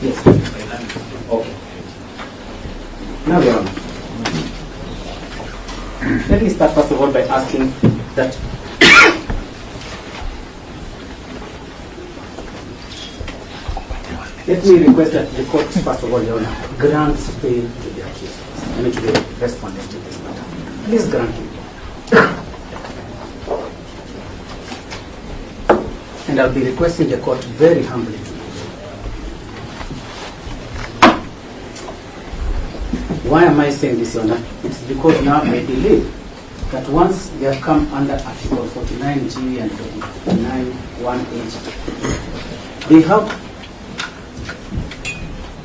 Yes. Okay. Now, Your Honor, let me start first of all by asking that let me request that the court, first of all, Your Honor, grants bail to the accused, I mean to the respondent in this matter. Please grant him. And I'll be requesting the court very humbly to do so. Why am I saying this, Your Honor? It's because now I believe that once they have come under Article 49G and 49(1)H, they have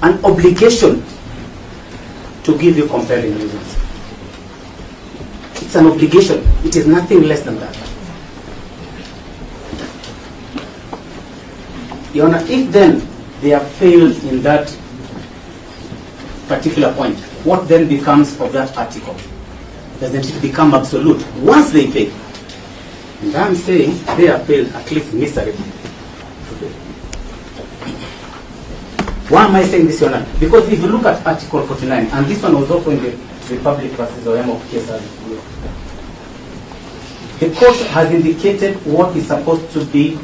an obligation to give you compelling reasons. It's an obligation. It is nothing less than that. Your Honor, if then they have failed in that particular point, what then becomes of that article? Doesn't it become absolute once they fail? And I'm saying they have failed at least miserably. Why am I saying this, Your Honor? Because if you look at Article 49, and this one was also in the Republic versus Ojwang case, the court has indicated what is supposed to be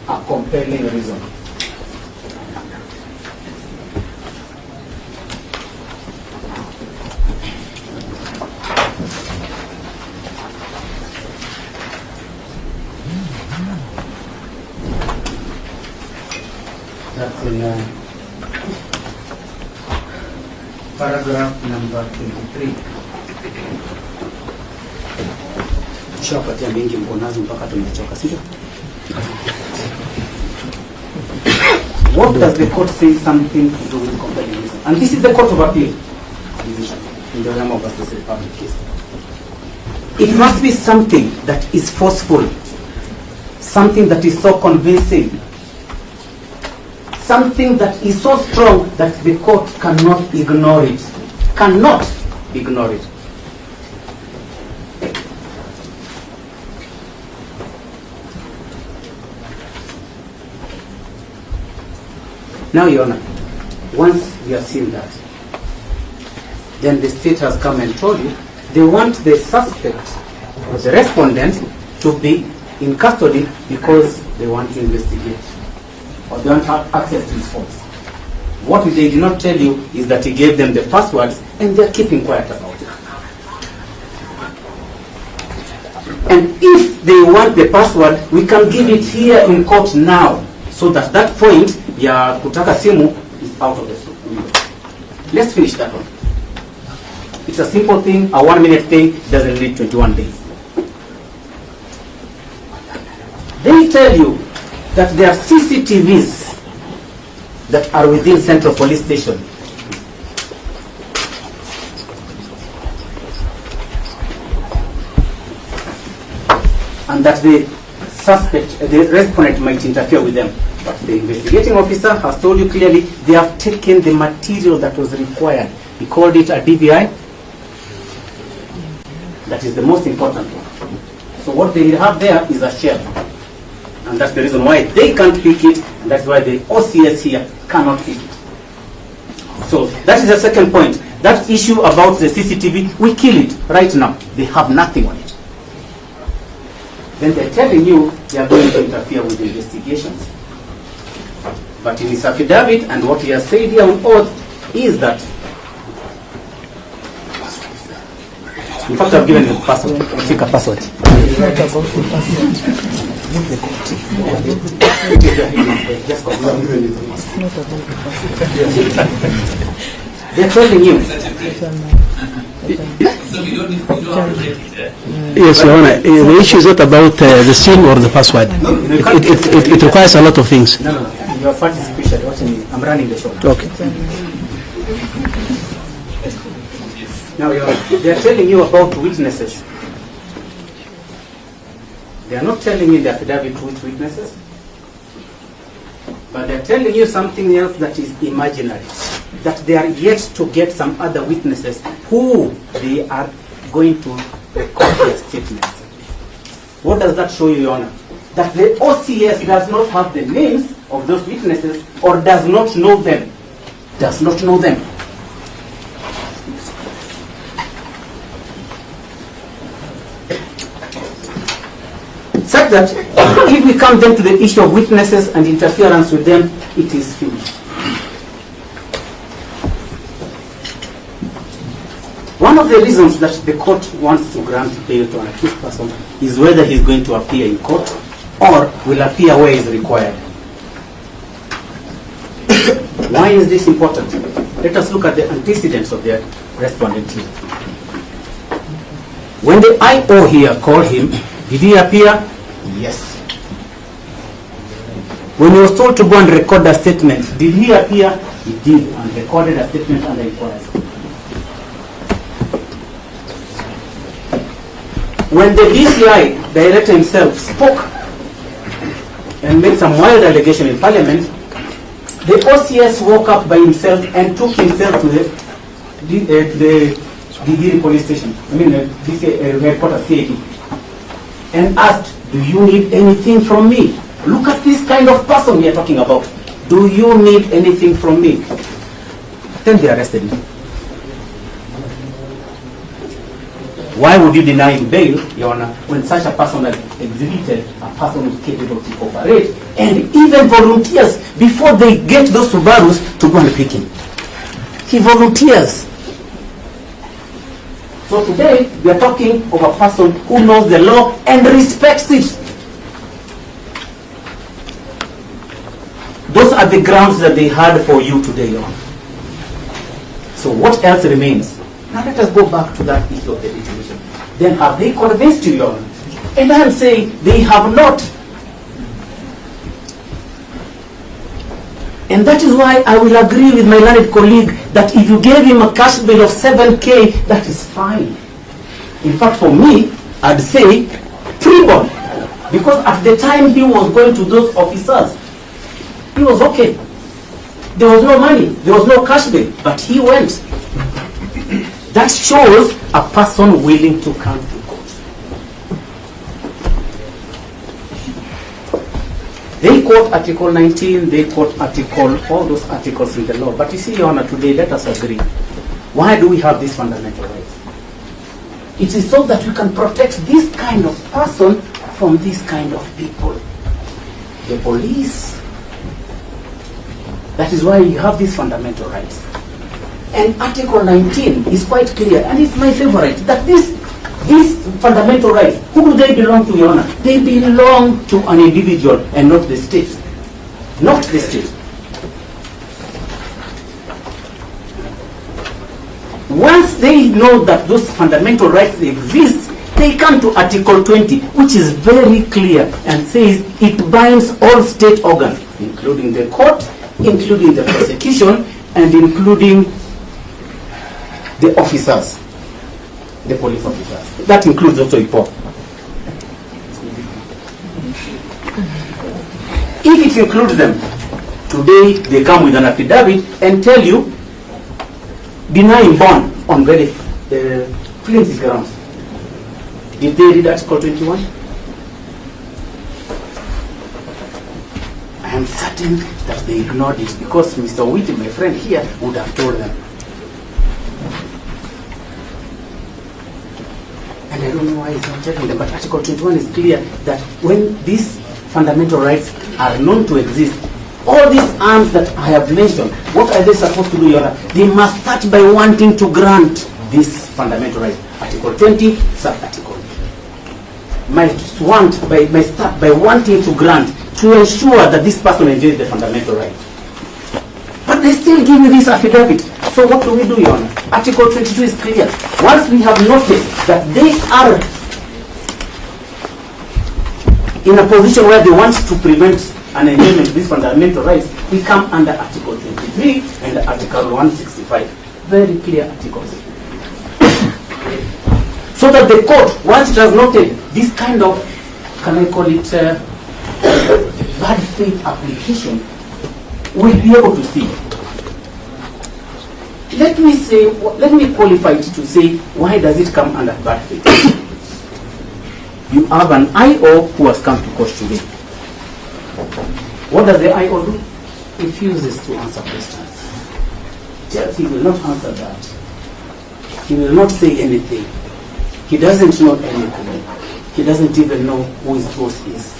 a compelling reason. That's in paragraph number 23. Tushapatia mengi mkonazi mpaka tumechoka, sio? What does the court say something to do with compelling reason? And this is the Court of Appeal decision in the Ojwang versus Republic case. It must be something that is forceful, something that is so convincing, something that is so strong that the court cannot ignore it. Cannot ignore it. Now, Your Honor, once we have seen that, then the state has come and told you they want the suspect or the respondent to be in custody because they want to investigate or they don't have access to his phones. What they did not tell you is that he gave them the passwords and they're keeping quiet about it. And if they want the password, we can give it here in court now, so that that point, ya kutaka simu, is out of the window. Let's finish that one. It's a simple thing, a 1-minute thing, doesn't need 21 days. They tell you that there are CCTVs that are within Central Police Station. And that the suspect, the respondent might interfere with them. But the investigating officer has told you clearly they have taken the material that was required. He called it a DVI. That is the most important one. So what they have there is a shell. And that's the reason why they can't pick it, and that's why the OCS here cannot pick it. So that is the second point. That issue about the CCTV, we kill it right now. They have nothing on it. Then they're telling you they are going to interfere with the investigations. But in his affidavit, and what he has said here on oath, is that, in fact, I've given him a password. Take a password. It's not about the password. Leave the court. Just confirm. It's not about the password. They're telling you. Yes, Your Honor. The issue is not about the SIM or the password. It requires a lot of things. No. Your participation. I'm running the show now. Okay. Now, they are telling you about witnesses. They are not telling you in the affidavit which witnesses, but they are telling you something else that is imaginary, that they are yet to get some other witnesses who they are going to record their statements. What does that show you, Your Honor? That the OCS does not have the names of those witnesses or does not know them. Does not know them. Such that if we come then to the issue of witnesses and interference with them, it is finished. One of the reasons that the court wants to grant bail to an accused person is whether he's going to appear in court or will appear where is required. Why is this important? Let us look at the antecedents of the respondent here. When the IO here called him, did he appear? Yes. When he was told to go and record a statement, did he appear? He did, and recorded a statement under inquiry. When the DCI director himself spoke and made some wild allegation in Parliament, the OCS woke up by himself and took himself to the Gigiri police station, headquarters CID, and asked, do you need anything from me? Look at this kind of person we are talking about. Do you need anything from me? Then they arrested him. Why would you deny him bail, Your Honor, when such a person has exhibited a person who is capable to cooperate and even volunteers before they get those Subarus to go and pick him? He volunteers. So today, we are talking of a person who knows the law and respects it. Those are the grounds that they had for you today, Your Honor. So what else remains? Now let us go back to that issue of the litigation. Then have they convinced you, Your Honor? And I am saying they have not. And that is why I will agree with my learned colleague that if you gave him a cash bill of 7K, that is fine. In fact, for me, I'd say freeborn. Because at the time he was going to those officers, he was okay. There was no money, there was no cash bill, but he went. That shows a person willing to come to court. They quote Article 19, they quote all those articles in the law. But you see, Your Honor, today, let us agree. Why do we have these fundamental rights? It is so that we can protect this kind of person from this kind of people. The police. That is why you have these fundamental rights. And Article 19 is quite clear, and it's my favorite, that these fundamental rights, who do they belong to, Your Honor? They belong to an individual and not the state. Not the state. Once they know that those fundamental rights exist, they come to Article 20, which is very clear and says it binds all state organs, including the court, including the prosecution, and including the officers, the police officers. That includes also IPO. If it includes them, today they come with an affidavit and tell you, denying bond on very flimsy grounds. Did they read Article 21? I am certain that they ignored it because Mr. Whitty, my friend here, would have told them. And I don't know why he's not telling them, but Article 21 is clear that when these fundamental rights are known to exist, all these arms that I have mentioned, what are they supposed to do, Your Honor? They must start by wanting to grant these fundamental rights. Article 20, sub-article. Might start by wanting to grant to ensure that this person enjoys the fundamental rights. But they still give me this affidavit. So what do we do, Your Honor? Article 22 is clear. Once we have noted that they are in a position where they want to prevent an enjoyment of these fundamental rights, we come under Article 23 and Article 165. Very clear articles. So that the court, once it has noted this kind of, can I call it, bad faith application, will be able to see. Let me qualify it to say, why does it come under bad faith? You have an IO who has come to court today. What does the IO do? Refuses to answer questions. He will not answer that. He will not say anything. He doesn't know anything. He doesn't even know who his boss is.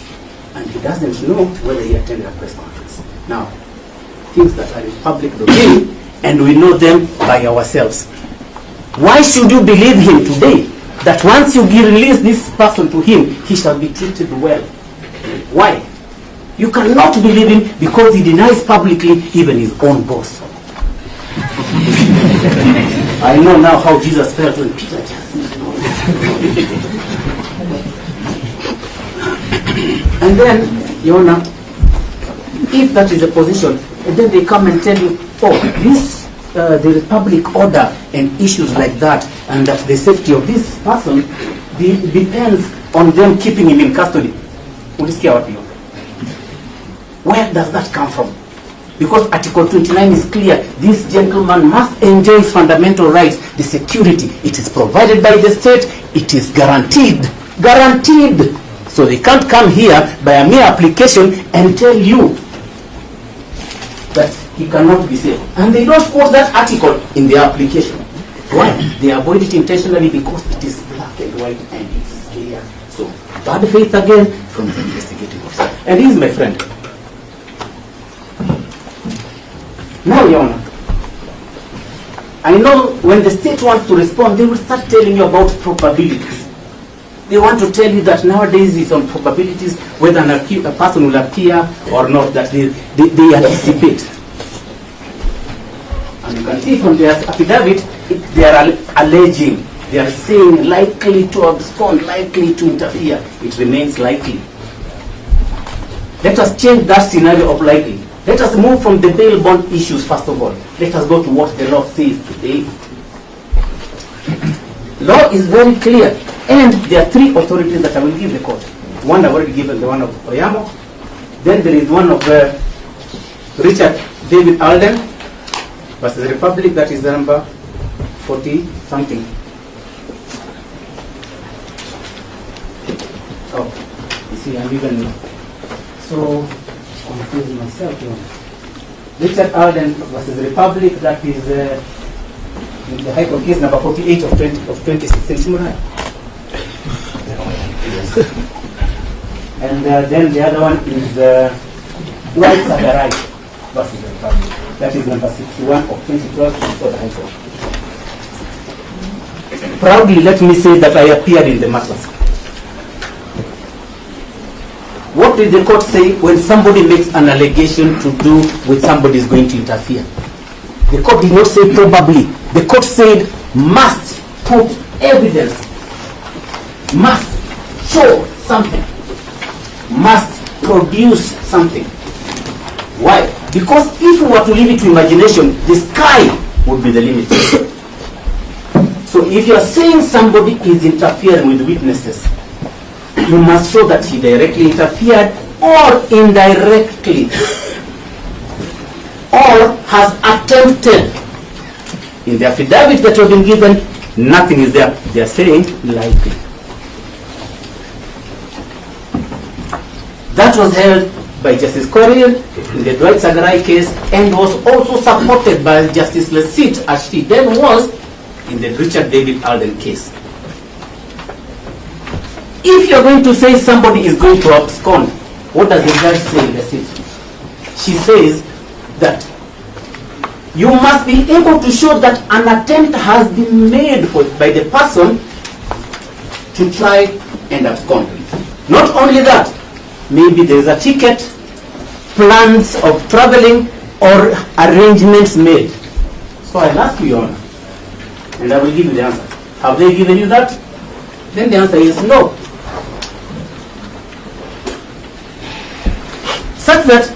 And he doesn't know whether he attended a press conference. Now, things that are in public domain, and we know them by ourselves. Why should you believe him today? That once you release this person to him, he shall be treated well. Why? You cannot believe him because he denies publicly even his own boss. I know now how Jesus felt when Peter just and then, Yona, if that is a position, and then they come and tell you, oh, this, the public order and issues like that, and that the safety of this person depends on them keeping him in custody. Where does that come from? Because Article 29 is clear. This gentleman must enjoy his fundamental rights. The security, it is provided by the state. It is guaranteed. Guaranteed. So they can't come here by a mere application and tell you that he cannot be safe. And they don't quote that article in their application. Why? They avoid it intentionally because it is black and white and it is clear. So bad faith again from the investigating officer. And he is my friend. Now, Your Honor, I know when the state wants to respond, they will start telling you about probabilities. They want to tell you that nowadays it's on probabilities whether a person will appear or not, that they anticipate. And you can see from their affidavit, they are alleging, they are saying likely to abscond, likely to interfere. It remains likely. Let us change that scenario of likely. Let us move from the bail bond issues first of all. Let us go to what the law says today. Law is very clear. And there are three authorities that I will give the court. One I've already given, the one of Oyamo. Then there is one of Richard David Alden versus the Republic, that is the number 40-something. Oh, you see, I'm even so confusing myself here. Richard Alden versus the Republic, that is the High Court case number 48 of 2016. And then the other one is White Sagarai versus the Republic. That is number 61 of 2012 before the High Court. Proudly, let me say that I appeared in the matters. What did the court say when somebody makes an allegation to do with somebody is going to interfere? The court did not say probably. The court said must put evidence, must show something, must produce something. Why? Because if we were to leave it to imagination, the sky would be the limit. So if you are saying somebody is interfering with witnesses, you must show that he directly interfered or indirectly or has attempted. In the affidavit that has been given, nothing is there. They are saying likely. That was held by Justice Corriel in the Dwight Sagarai case and was also supported by Justice Lesit as she then was in the Richard David Alden case. If you're going to say somebody is going to abscond, what does the judge say in Lesit? She says that you must be able to show that an attempt has been made by the person to try and abscond. Not only that, maybe there is a ticket, plans of traveling, or arrangements made. So I'll ask you, Your Honor, and I will give you the answer. Have they given you that? Then the answer is no. Such that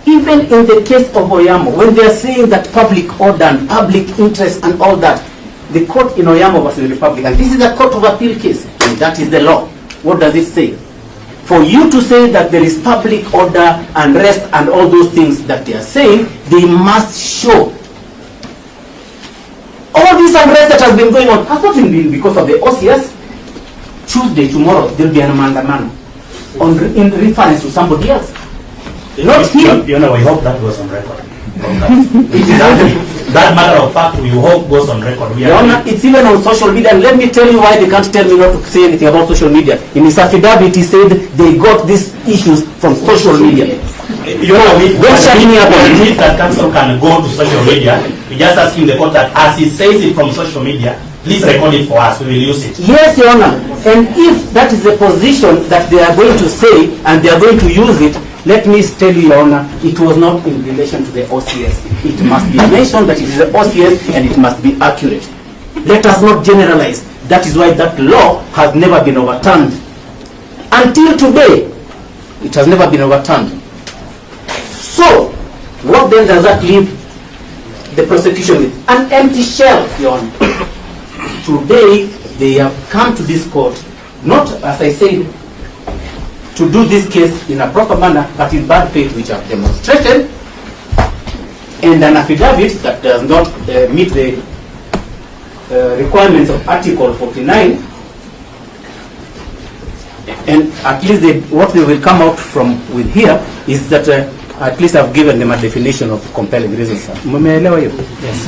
even in the case of Oyamo, when they are saying that public order and public interest and all that, the court in Oyamo versus the Republic, and this is a court of appeal case, and that is the law. What does it say? For you to say that there is public order and rest and all those things that they are saying, they must show. All this unrest that has been going on has not been because of the OCS. Tuesday, tomorrow, there will be an amendment in reference to somebody else. Not him. You know, we hope that goes on record. That matter of fact, we hope goes on record. Your Honor, it's even on social media, and let me tell you why they can't tell me not to say anything about social media. In his affidavit, he said they got these issues from social media. You know, Don't shut me up. if that counsel can go to social media, we just asking the court that as he says it from social media, please record it for us, we will use it. Yes, Your Honor. And if that is the position that they are going to say and they are going to use it, let me tell you, Your Honor, it was not in relation to the OCS. It must be mentioned that it is the OCS and it must be accurate. Let us not generalize. That is why that law has never been overturned. Until today, it has never been overturned. So, what then does that leave the prosecution with? An empty shell, Your Honor. Today, they have come to this court, not, as I said, to do this case in a proper manner, but in bad faith, which have demonstrated, and an affidavit that does not meet the requirements of Article 49, and at least what they will come out from with here is that at least I've given them a definition of compelling reasons. Yes.